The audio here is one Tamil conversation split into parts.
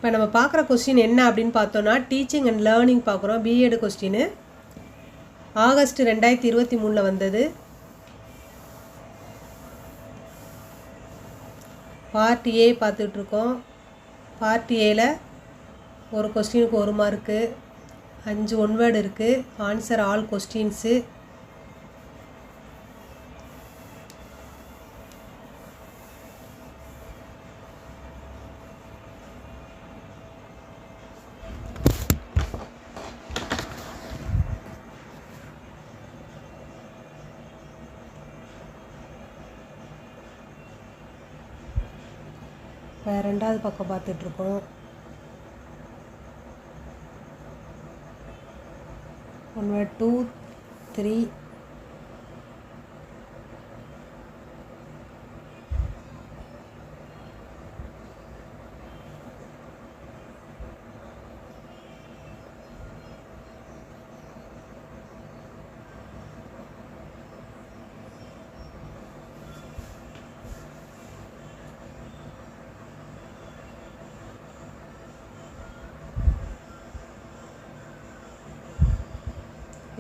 இப்போ நம்ம பார்க்குற கொஸ்டின் என்ன அப்படின்னு பார்த்தோன்னா டீச்சிங் அண்ட் லேர்னிங் பார்க்குறோம். பிஎட் கொஸ்டின் ஆகஸ்ட் 2023 வந்தது. பார்ட் ஏ பார்த்துட்ருக்கோம். பார்ட் ஏல ஒரு கொஸ்டினுக்கு 1 மார்க்கு, 5 ஒன் வேர்டு இருக்குது. Answer all questions. இப்போ 2வது பக்கம் பார்த்துட்ருக்கோம். 1 வேர்ட் 2, 3.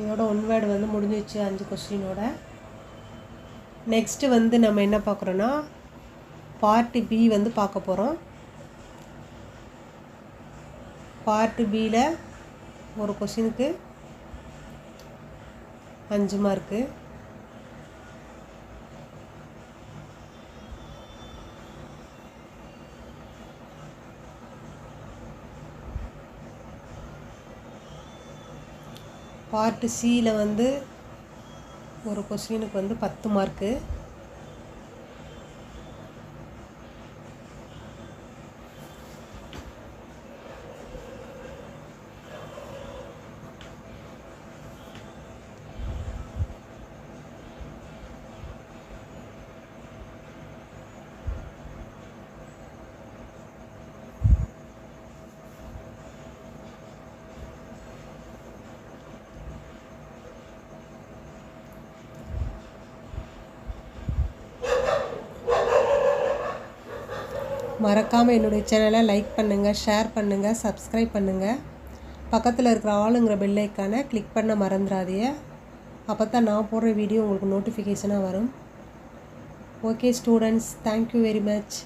இதோட ஒன் வேர்டு வந்து முடிஞ்சிச்சு 5 கொஸ்டினோட. நெக்ஸ்ட்டு வந்து நம்ம என்ன பார்க்குறோன்னா பார்ட் பி வந்து பார்க்க போகிறோம். பார்ட் பியில் ஒரு கொஸ்டினுக்கு 5 மார்க்கு. பார்ட் சியில் வந்து ஒரு கொஸ்டினுக்கு வந்து 10 மார்க்கு. மறக்காமல் என்னுடைய சேனலை லைக் பண்ணுங்கள், ஷேர் பண்ணுங்கள், சப்ஸ்கிரைப் பண்ணுங்கள். பக்கத்தில் இருக்கிற ஆளுங்கிற பெல் ஐக்கானை கிளிக் பண்ண மறந்துடாதீங்க. அப்போ தான் நான் போடுற வீடியோ உங்களுக்கு நோட்டிஃபிகேஷனாக வரும். Okay students, thank you very much.